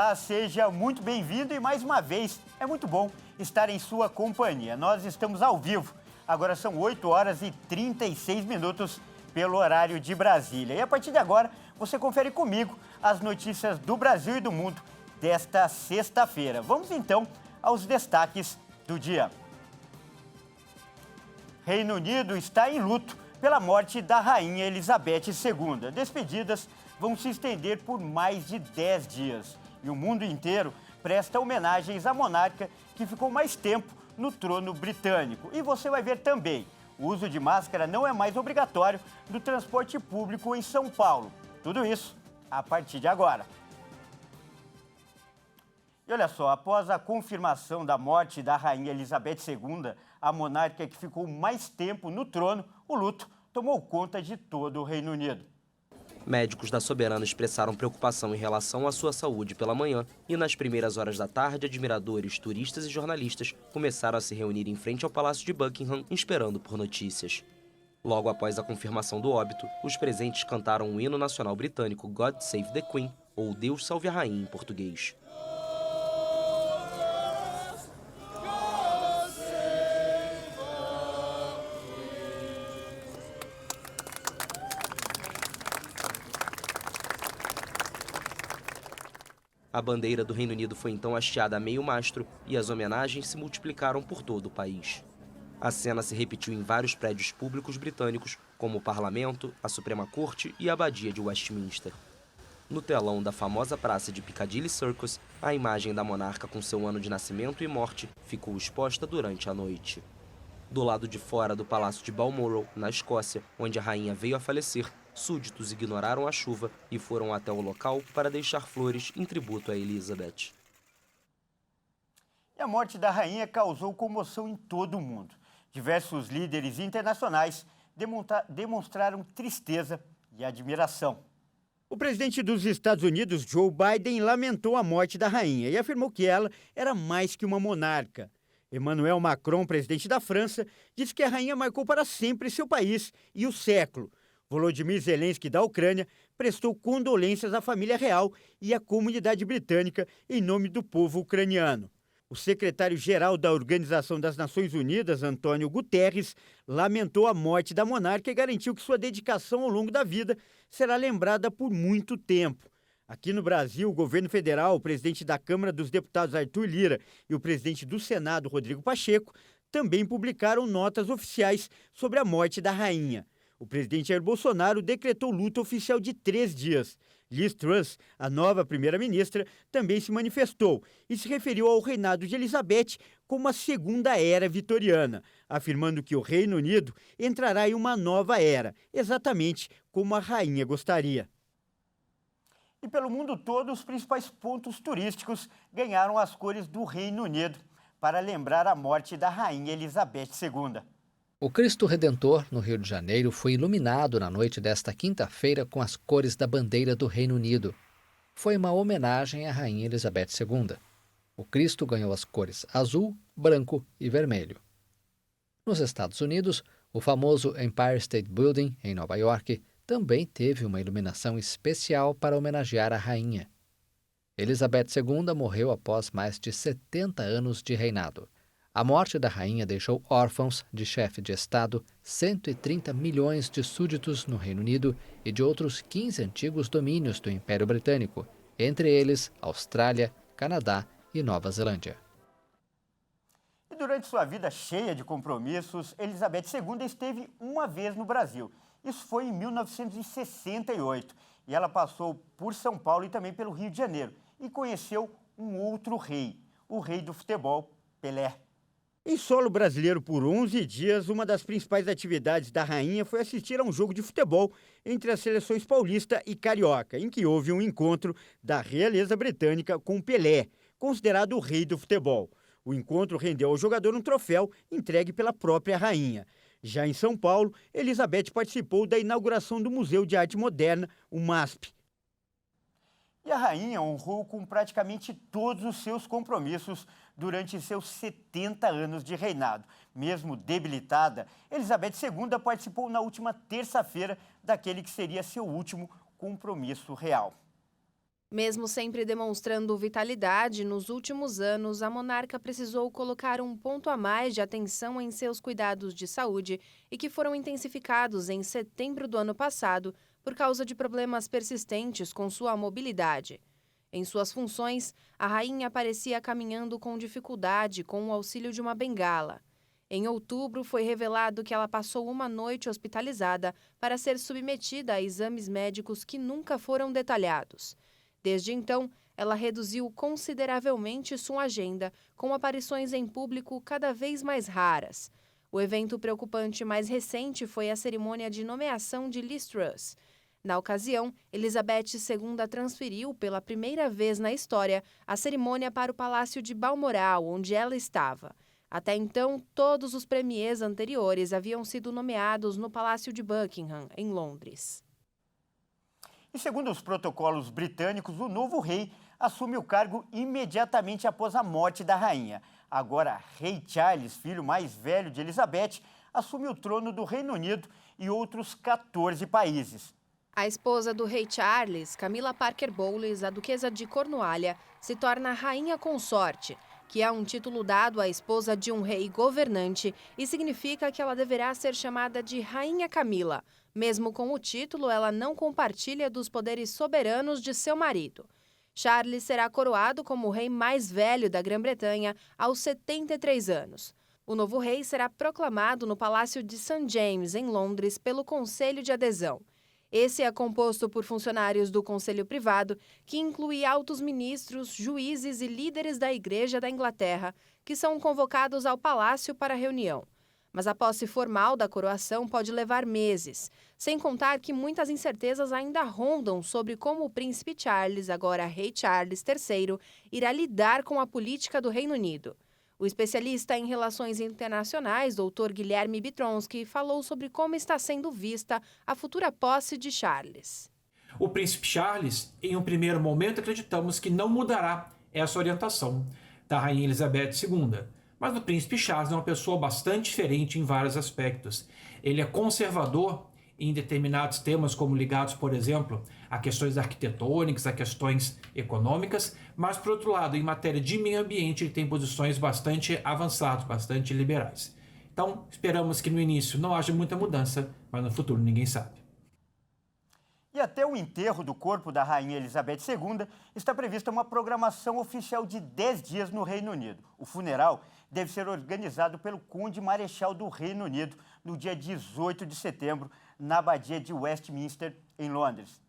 Olá, seja muito bem-vindo e mais uma vez é muito bom estar em sua companhia. Nós estamos ao vivo, agora são 8 horas e 36 minutos pelo horário de Brasília. E a partir de agora você confere comigo as notícias do Brasil e do mundo desta sexta-feira. Vamos então aos destaques do dia. Reino Unido está em luto pela morte da Rainha Elizabeth II. Despedidas vão se estender por mais de 10 dias. E o mundo inteiro presta homenagens à monarca que ficou mais tempo no trono britânico. E você vai ver também, o uso de máscara não é mais obrigatório no transporte público em São Paulo. Tudo isso a partir de agora. E olha só, após a confirmação da morte da Rainha Elizabeth II, a monarca que ficou mais tempo no trono, o luto tomou conta de todo o Reino Unido. Médicos da soberana expressaram preocupação em relação à sua saúde pela manhã e nas primeiras horas da tarde, admiradores, turistas e jornalistas começaram a se reunir em frente ao Palácio de Buckingham esperando por notícias. Logo após a confirmação do óbito, os presentes cantaram o hino nacional britânico God Save the Queen, ou Deus Salve a Rainha em português. A bandeira do Reino Unido foi então hasteada a meio mastro e as homenagens se multiplicaram por todo o país. A cena se repetiu em vários prédios públicos britânicos, como o Parlamento, a Suprema Corte e a Abadia de Westminster. No telão da famosa praça de Piccadilly Circus, a imagem da monarca com seu ano de nascimento e morte ficou exposta durante a noite. Do lado de fora do Palácio de Balmoral, na Escócia, onde a rainha veio a falecer, súditos ignoraram a chuva e foram até o local para deixar flores em tributo a Elizabeth. E a morte da rainha causou comoção em todo o mundo. Diversos líderes internacionais demonstraram tristeza e admiração. O presidente dos Estados Unidos, Joe Biden, lamentou a morte da rainha e afirmou que ela era mais que uma monarca. Emmanuel Macron, presidente da França, disse que a rainha marcou para sempre seu país e o século. Volodymyr Zelensky, da Ucrânia, prestou condolências à família real e à comunidade britânica em nome do povo ucraniano. O secretário-geral da Organização das Nações Unidas, Antônio Guterres, lamentou a morte da monarca e garantiu que sua dedicação ao longo da vida será lembrada por muito tempo. Aqui no Brasil, o governo federal, o presidente da Câmara dos Deputados, Arthur Lira, e o presidente do Senado, Rodrigo Pacheco, também publicaram notas oficiais sobre a morte da rainha. O presidente Jair Bolsonaro decretou luto oficial de 3 dias. Liz Truss, a nova primeira-ministra, também se manifestou e se referiu ao reinado de Elizabeth como a segunda era vitoriana, afirmando que o Reino Unido entrará em uma nova era, exatamente como a rainha gostaria. E pelo mundo todo, os principais pontos turísticos ganharam as cores do Reino Unido para lembrar a morte da rainha Elizabeth II. O Cristo Redentor, no Rio de Janeiro, foi iluminado na noite desta quinta-feira com as cores da bandeira do Reino Unido. Foi uma homenagem à Rainha Elizabeth II. O Cristo ganhou as cores azul, branco e vermelho. Nos Estados Unidos, o famoso Empire State Building, em Nova York, também teve uma iluminação especial para homenagear a rainha. Elizabeth II morreu após mais de 70 anos de reinado. A morte da rainha deixou órfãos de chefe de Estado 130 milhões de súditos no Reino Unido e de outros 15 antigos domínios do Império Britânico, entre eles Austrália, Canadá e Nova Zelândia. E durante sua vida cheia de compromissos, Elizabeth II esteve uma vez no Brasil. Isso foi em 1968 e ela passou por São Paulo e também pelo Rio de Janeiro e conheceu um outro rei, o rei do futebol, Pelé. Em solo brasileiro por 11 dias, uma das principais atividades da rainha foi assistir a um jogo de futebol entre as seleções paulista e carioca, em que houve um encontro da realeza britânica com Pelé, considerado o rei do futebol. O encontro rendeu ao jogador um troféu entregue pela própria rainha. Já em São Paulo, Elizabeth participou da inauguração do Museu de Arte Moderna, o MASP. E a rainha honrou com praticamente todos os seus compromissos durante seus 70 anos de reinado. Mesmo debilitada, Elizabeth II participou na última terça-feira daquele que seria seu último compromisso real. Mesmo sempre demonstrando vitalidade, nos últimos anos, a monarca precisou colocar um ponto a mais de atenção em seus cuidados de saúde e que foram intensificados em setembro do ano passado por causa de problemas persistentes com sua mobilidade. Em suas funções, a rainha parecia caminhando com dificuldade com o auxílio de uma bengala. Em outubro, foi revelado que ela passou uma noite hospitalizada para ser submetida a exames médicos que nunca foram detalhados. Desde então, ela reduziu consideravelmente sua agenda, com aparições em público cada vez mais raras. O evento preocupante mais recente foi a cerimônia de nomeação de Liz Truss. Na ocasião, Elizabeth II transferiu, pela primeira vez na história, a cerimônia para o Palácio de Balmoral, onde ela estava. Até então, todos os premiers anteriores haviam sido nomeados no Palácio de Buckingham, em Londres. E segundo os protocolos britânicos, o novo rei assume o cargo imediatamente após a morte da rainha. Agora, Rei Charles, filho mais velho de Elizabeth, assume o trono do Reino Unido e outros 14 países. A esposa do rei Charles, Camilla Parker Bowles, a duquesa de Cornualha, se torna rainha consorte, que é um título dado à esposa de um rei governante e significa que ela deverá ser chamada de Rainha Camila. Mesmo com o título, ela não compartilha dos poderes soberanos de seu marido. Charles será coroado como o rei mais velho da Grã-Bretanha aos 73 anos. O novo rei será proclamado no Palácio de St. James, em Londres, pelo Conselho de Adesão. Esse é composto por funcionários do Conselho Privado, que inclui altos ministros, juízes e líderes da Igreja da Inglaterra, que são convocados ao palácio para a reunião. Mas a posse formal da coroação pode levar meses, sem contar que muitas incertezas ainda rondam sobre como o príncipe Charles, agora rei Charles III, irá lidar com a política do Reino Unido. O especialista em relações internacionais, Dr. Guilherme Bitronsky, falou sobre como está sendo vista a futura posse de Charles. O príncipe Charles, em um primeiro momento, acreditamos que não mudará essa orientação da rainha Elizabeth II. Mas o príncipe Charles é uma pessoa bastante diferente em vários aspectos. Ele é conservador em determinados temas, como ligados, por exemplo, a questões arquitetônicas, a questões econômicas, mas, por outro lado, em matéria de meio ambiente, ele tem posições bastante avançadas, bastante liberais. Então, esperamos que no início não haja muita mudança, mas no futuro ninguém sabe. E até o enterro do corpo da rainha Elizabeth II está prevista uma programação oficial de 10 dias no Reino Unido. O funeral deve ser organizado pelo Conde Marechal do Reino Unido no dia 18 de setembro, na Abadia de Westminster, em Londres.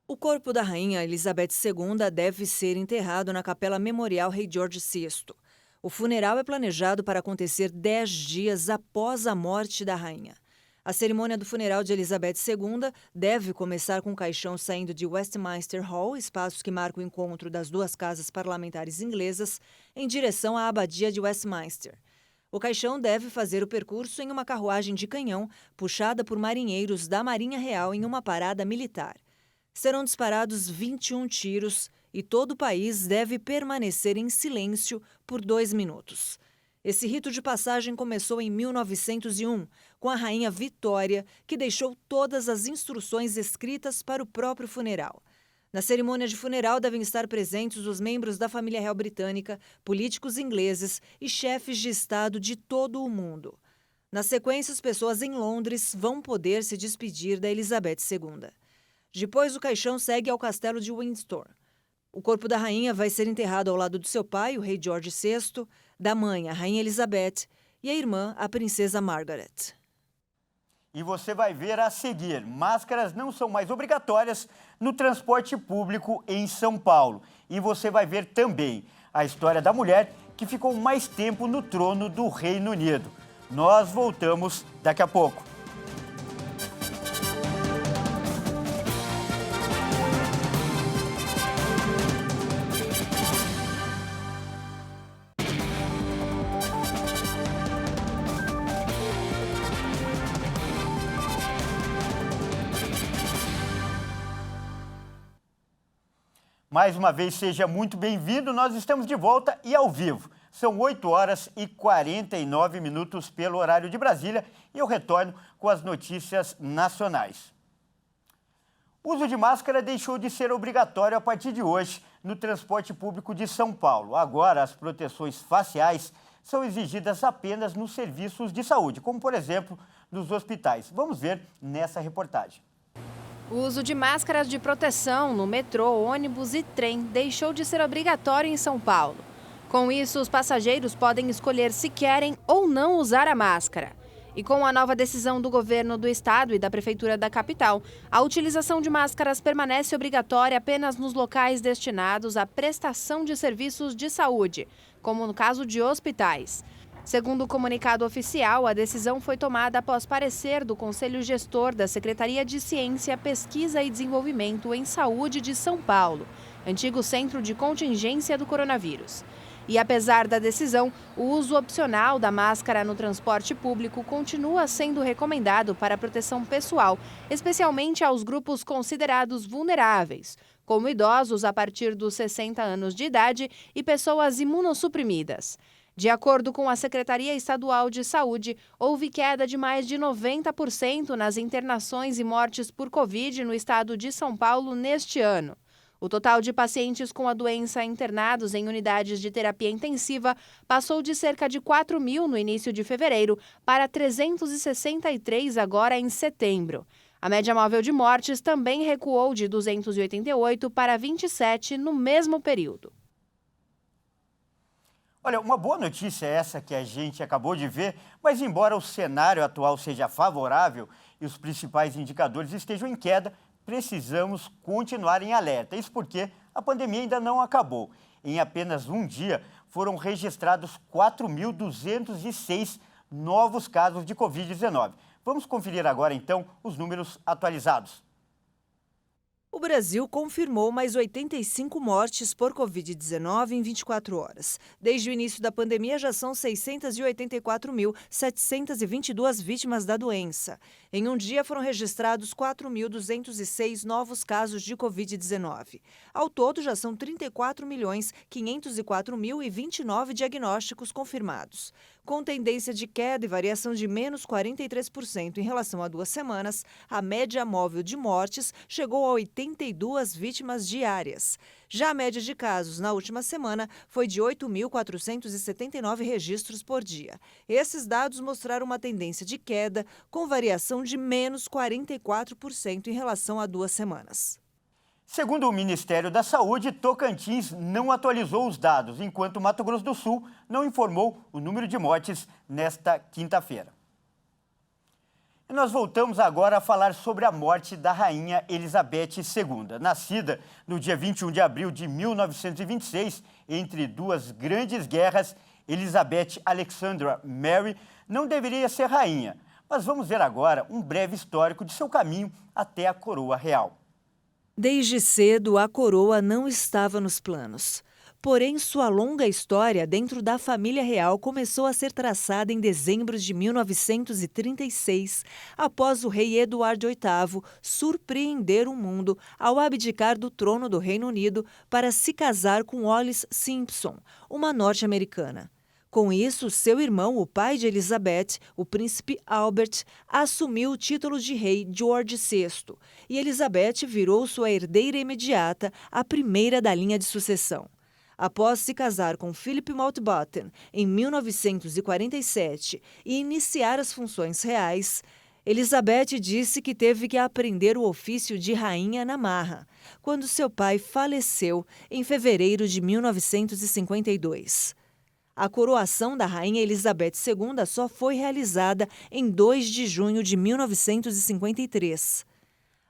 O corpo da rainha Elizabeth II deve ser enterrado na Capela Memorial Rei George VI. O funeral é planejado para acontecer 10 dias após a morte da rainha. A cerimônia do funeral de Elizabeth II deve começar com o caixão saindo de Westminster Hall, espaço que marca o encontro das duas casas parlamentares inglesas, em direção à Abadia de Westminster. O caixão deve fazer o percurso em uma carruagem de canhão, puxada por marinheiros da Marinha Real em uma parada militar. Serão disparados 21 tiros e todo o país deve permanecer em silêncio por 2 minutos. Esse rito de passagem começou em 1901, com a rainha Vitória, que deixou todas as instruções escritas para o próprio funeral. Na cerimônia de funeral devem estar presentes os membros da família real britânica, políticos ingleses e chefes de Estado de todo o mundo. Na sequência, as pessoas em Londres vão poder se despedir da Elizabeth II. Depois, o caixão segue ao castelo de Windsor. O corpo da rainha vai ser enterrado ao lado do seu pai, o rei George VI, da mãe, a rainha Elizabeth, e a irmã, a princesa Margaret. E você vai ver a seguir, máscaras não são mais obrigatórias no transporte público em São Paulo. E você vai ver também a história da mulher que ficou mais tempo no trono do Reino Unido. Nós voltamos daqui a pouco. Mais uma vez, seja muito bem-vindo. Nós estamos de volta e ao vivo. São 8 horas e 49 minutos pelo horário de Brasília e eu retorno com as notícias nacionais. O uso de máscara deixou de ser obrigatório a partir de hoje no transporte público de São Paulo. Agora, as proteções faciais são exigidas apenas nos serviços de saúde, como, por exemplo, nos hospitais. Vamos ver nessa reportagem. O uso de máscaras de proteção no metrô, ônibus e trem deixou de ser obrigatório em São Paulo. Com isso, os passageiros podem escolher se querem ou não usar a máscara. E com a nova decisão do governo do estado e da prefeitura da capital, a utilização de máscaras permanece obrigatória apenas nos locais destinados à prestação de serviços de saúde, como no caso de hospitais. Segundo o comunicado oficial, a decisão foi tomada após parecer do Conselho Gestor da Secretaria de Ciência, Pesquisa e Desenvolvimento em Saúde de São Paulo, antigo centro de contingência do coronavírus. E apesar da decisão, o uso opcional da máscara no transporte público continua sendo recomendado para a proteção pessoal, especialmente aos grupos considerados vulneráveis, como idosos a partir dos 60 anos de idade e pessoas imunossuprimidas. De acordo com a Secretaria Estadual de Saúde, houve queda de mais de 90% nas internações e mortes por Covid no estado de São Paulo neste ano. O total de pacientes com a doença internados em unidades de terapia intensiva passou de cerca de 4.000 no início de fevereiro para 363 agora em setembro. A média móvel de mortes também recuou de 288 para 27 no mesmo período. Olha, uma boa notícia é essa que a gente acabou de ver, mas embora o cenário atual seja favorável e os principais indicadores estejam em queda, precisamos continuar em alerta. Isso porque a pandemia ainda não acabou. Em apenas um dia, foram registrados 4.206 novos casos de Covid-19. Vamos conferir agora, então, os números atualizados. O Brasil confirmou mais 85 mortes por Covid-19 em 24 horas. Desde o início da pandemia, já são 684.722 vítimas da doença. Em um dia, foram registrados 4.206 novos casos de Covid-19. Ao todo, já são 34.504.029 diagnósticos confirmados. Com tendência de queda e variação de menos 43% em relação a 2 semanas, a média móvel de mortes chegou a 82 vítimas diárias. Já a média de casos na última semana foi de 8.479 registros por dia. Esses dados mostraram uma tendência de queda com variação de menos 44% em relação a 2 semanas. Segundo o Ministério da Saúde, Tocantins não atualizou os dados, enquanto Mato Grosso do Sul não informou o número de mortes nesta quinta-feira. E nós voltamos agora a falar sobre a morte da Rainha Elizabeth II. Nascida no dia 21 de abril de 1926, entre duas grandes guerras, Elizabeth Alexandra Mary não deveria ser rainha. Mas vamos ver agora um breve histórico de seu caminho até a coroa real. Desde cedo, a coroa não estava nos planos. Porém, sua longa história dentro da família real começou a ser traçada em dezembro de 1936, após o rei Eduardo VIII surpreender o mundo ao abdicar do trono do Reino Unido para se casar com Wallis Simpson, uma norte-americana. Com isso, seu irmão, o pai de Elizabeth, o príncipe Albert, assumiu o título de rei George VI e Elizabeth virou sua herdeira imediata, a primeira da linha de sucessão. Após se casar com Philip Mountbatten em 1947 e iniciar as funções reais, Elizabeth disse que teve que aprender o ofício de rainha na marra, quando seu pai faleceu em fevereiro de 1952. A coroação da Rainha Elizabeth II só foi realizada em 2 de junho de 1953.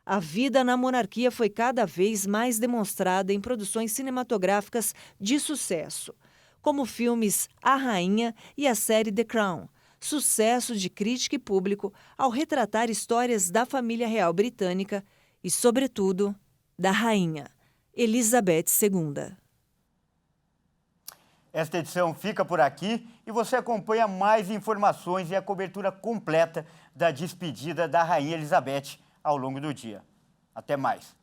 A vida na monarquia foi cada vez mais demonstrada em produções cinematográficas de sucesso, como filmes A Rainha e a série The Crown, sucesso de crítica e público ao retratar histórias da família real britânica e, sobretudo, da Rainha Elizabeth II. Esta edição fica por aqui e você acompanha mais informações e a cobertura completa da despedida da Rainha Elizabeth ao longo do dia. Até mais.